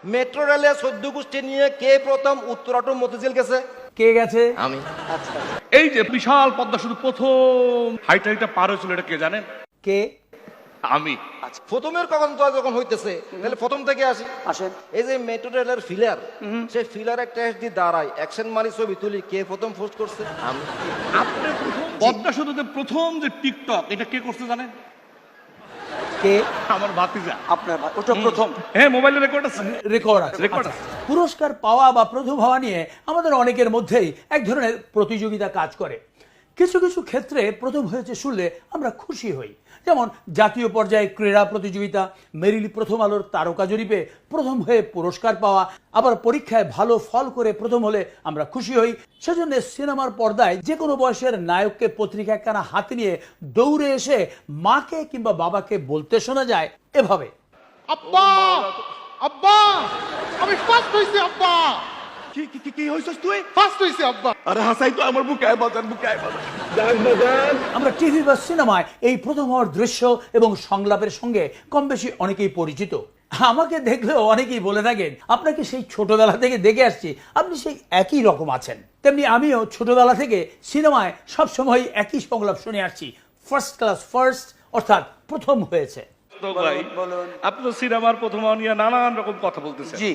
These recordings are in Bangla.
মেট্রো রেলে 14 গোষ্ঠী নিয়ে কে প্রথম উত্তরাটু মতিঝিল গেছে? কে গেছে? আমি। আচ্ছা, এই যে বিশাল পদ্মা সেতু প্রথম হাইটা পার হয়েছিল, এটা কে জানেন? কে? আমি। প্রথমের কখন তো যখন হইতেছে তাহলে প্রথম থেকে আসি। আসেন। এই যে মেট্রো রেলের ফিলার, সেই ফিলারের টেস্ট দিয়ে দাঁড়ায় অ্যাকশন মারি ছবি তুলি, কে প্রথম পোস্ট করছে? আমি। আপনি প্রথম পদ্মা সেতুতে প্রথম যে টিকটক, এটা কে করছে জানেন? কে? আমার ভাতিজা। আপনার ওটা প্রথম হ্যাঁ, মোবাইলে রেকর্ড আছে। রেকর্ড আছে। রেকর্ড আচ্ছা। আছে। পুরস্কার পাওয়া বা প্রথম হওয়া নিয়ে আমাদের অনেকের মধ্যেই এক ধরনের প্রতিযোগিতা কাজ করে। কিছু কিছু ক্ষেত্রে প্রথম হয়েছে শুনলে আমরা খুশি হই, যেমন জাতীয় পর্যায়ে ক্রীড়া প্রতিযোগিতা, মেরিল প্রথম আলোর তারকা জরিপে প্রথম হয়ে পুরস্কার পাওয়া, আবার পরীক্ষায় ভালো ফল করে প্রথম হলে আমরা খুশি হই। সেজন্য সিনেমার পর্দায় যে কোনো বয়সের নায়ককে পত্রিকা একখানা হাতে নিয়ে দৌড়ে এসে মাকে কিংবা বাবাকে বলতে শোনা যায় এভাবে, আব্বা আব্বা আমি ফার্স্ট হইছি আব্বা কি কি কি হইছস তুই? ফার্স্ট হইছি আব্বা আরে হাসাই তো আমার বুকে আয় বাজান, বুকে আয় বাজান। আমরা টিভি বা সিনেমায় এই প্রথম হওয়ার দৃশ্য এবং সংলাপের সঙ্গে কম বেশি অনেকেই পরিচিত। আমাকে দেখলেও অনেকেই বলে থাকেন আপনাকে সেই ছোটবেলা থেকে দেখে আসছি, আপনি সেই একই রকম আছেন। তেমনি আমিও ছোটবেলা থেকে সিনেমায় সবসময় একই সংলাপ শুনে আসছি, ফার্স্ট ক্লাস ফার্স্ট, অর্থাৎ প্রথম হয়েছে। তো ভাই, আপনি তো সিনেমার প্রথম হওয়া নিয়ে নানান রকম কথা বলতেছেন। জি।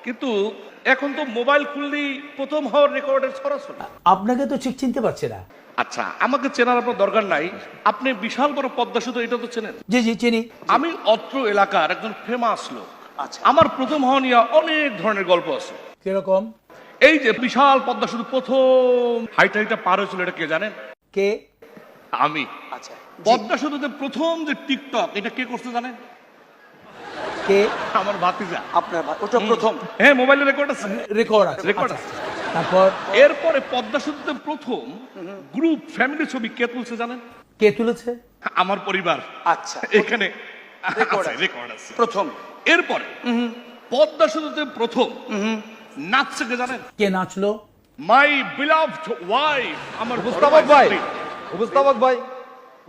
কিন্তু এখন তো মোবাইল খুললেই প্রথম হওয়ার রেকর্ডের ছড়াছড়ি। আপনাকে তো ঠিক চিনতে পারছি না। আচ্ছা, আমাকে চেনার আপনার দরকার নাই। আপনি বিশাল বড় পদ্মা সেতু, এটা তো চেনেন। জি জি চিনি। আমি অত্র এলাকার একজন ফেমাস লোক। আচ্ছা। আমার প্রথম হওয়া নিয়ে অনেক ধরনের গল্প আছে। কিরকম? এই যে বিশাল পদ্মা সেতু প্রথম হাইটা পার হয়েছিল, এটা কে জানেন? কে? আমি। আচ্ছা। পদ্মা সেতুতে প্রথম যে টিকটক, এটা কে করছে জানেন? কে? আমার ভাতিজা। আপনার ওটা প্রথম হ্যাঁ, মোবাইলে রেকর্ড আছে। রেকর্ড আছে। রেকর্ড আছে। তারপর এরপরে পদ্মা সেতুতে প্রথম গ্রুপ ফ্যামিলি ছবি কে তুলছে জানেন? কে তুলেছে? আমার পরিবার। আচ্ছা। এখানে রেকর্ড আছে। রেকর্ড আছে। প্রথম। এরপরে পদ্মা সেতুতে প্রথম নাচছে কে জানেন? কে নাচলো? মাই বিলাভড ওয়াইফ, আমার উপস্থাপক ভাই, উপস্থাপক ভাই,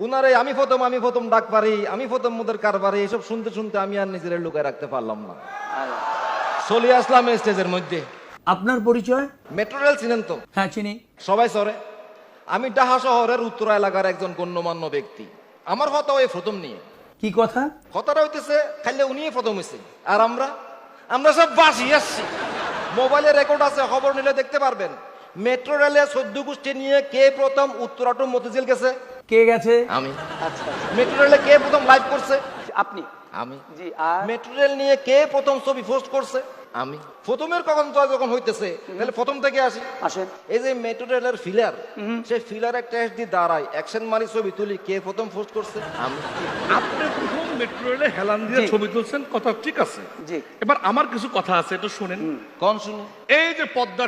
উনারে আমি প্রথম ডাক পারি, আমি প্রথম মোদের কারবারে, এসব শুনতে শুনতে আমি আর নিজের লুকায় রাখতে পারলাম না, চলে আসলাম এই স্টেজের মধ্যে। আপনার পরিচয়? মেট্রো রেল চিনেন তো? হ্যাঁ চিনি। সবাই সরে। আমি ঢাকা শহরের উত্তরা এলাকার একজন গণ্যমান্য ব্যক্তি। আমার কথা ওই প্রথম নিয়ে। কি কথা? কথাটা হইতেছে খাইলে উনি প্রথম হয়েছে, আর আমরা সব বাসি আসছি। মোবাইলে রেকর্ড আছে, খবর নিলে দেখতে পারবেন। মেট্রো রেলে 14 গোষ্ঠী নিয়ে কে প্রথম উত্তরাটু মতিঝিল গেছে? কে গেছে? আমি। আচ্ছা। মেট্রো রেলে কে প্রথম লাইভ করছে? আপনি। আমি। জি। আর মেট্রো রেল নিয়ে কে প্রথম ছবি পোস্ট করছে? আমি। প্রথমের কখন তো যখন হইতেছে তাহলে প্রথম থেকে আসি। আসেন। এই যে মেট্রো রেলের ফিলার, সেই ফিলারের টেস্ট দিয়ে দাঁড়ায় অ্যাকশন মারি ছবি তুলি, কে প্রথম পোস্ট করছে? আমি। আপনি প্রথম মেট্রো রেলে হেলান দিয়ে জি। ছবি তুলছেন, কথা ঠিক আছে। জি। এবার আমার কিছু কথা আছে, এটা শুনেন। কোন শুনি? এই যে পদ্মা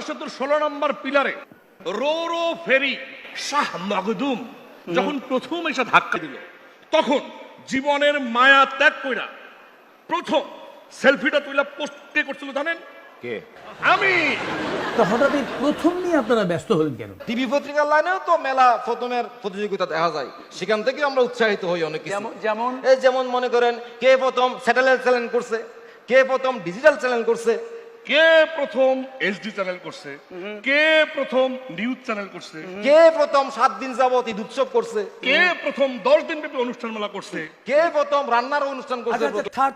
সেতুর 16 নম্বর পিলারে রো ফেরি শাহ মখদুম যখন প্রথম এসে ধাক্কা দিল, তখন জীবনের মায়া ত্যাগ কইরা প্রথম সেলফিটা তুইলা পোস্ট কে করছিল জানেন? কে? আমি। তো হঠাৎ এই প্রথম নিয়ে আপনারা ব্যস্ত হলেন কেন? টিভি পত্রিকার লাইনেও তো মেলা প্রথমের প্রতিযোগিতা দেখা যায়, সেখান থেকে আমরা উৎসাহিত হই অনেক কিছু। যেমন এই যেমন মনে করেন, কে প্রথম স্যাটেলাইট চ্যানেল করছে, কে প্রথম ডিজিটাল চ্যানেল করছে, কে প্রথম এসডি চ্যানেল করছে, কে প্রথম নিউজ চ্যানেল করছে, কে প্রথম 7 দিন যাবত ঈদ উৎসব করছে, কে প্রথম 10 দিন ব্যাপী অনুষ্ঠান মেলা করছে, কে প্রথম রান্নার অনুষ্ঠান করছে।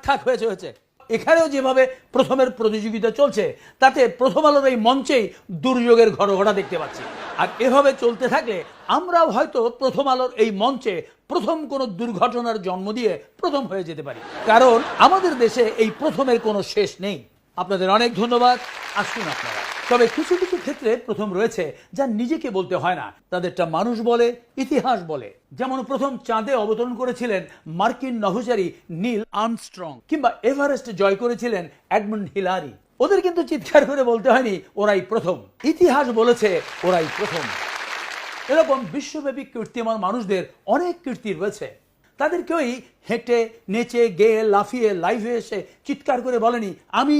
থাক হয়েছে। এখানেও যেভাবে প্রথমের প্রতিযোগিতা চলছে, তাতে প্রথম আলোর এই মঞ্চেই দুর্যোগের ঘটঘটা দেখতে পাচ্ছি। আর এভাবে চলতে থাকলে আমরাও হয়তো প্রথম আলোর এই মঞ্চে প্রথম কোনো দুর্ঘটনার জন্ম দিয়ে প্রথম হয়ে যেতে পারি, কারণ আমাদের দেশে এই প্রথমের কোনো শেষ নেই। আপনাদের অনেক ধন্যবাদ। আসুন আপনারা। তবে কিছু কিছু ক্ষেত্রে প্রথম রয়েছে যা নিজেকে বলতে হয় না, তাদেরটা মানুষ বলে, ইতিহাস বলে। যেমন প্রথম চাঁদে অবতরণ করেছিলেন মার্কিন নভোচারী নীল আর্মস্ট্রং, কিংবা এভারেস্ট জয় করেছিলেন এডমন্ড হিলারি। ওদের কিন্তু চিৎকার করে বলতে হয়নি ওরাই প্রথম, ইতিহাস বলেছে ওরাই প্রথম। এরকম বিশ্বব্যাপী কীর্তিমান মানুষদের অনেক কীর্তি রয়েছে। তাদের কেউই হেঁটে নেচে গেয়ে লাফিয়ে লাইভে এসে চিৎকার করে বলেনি আমি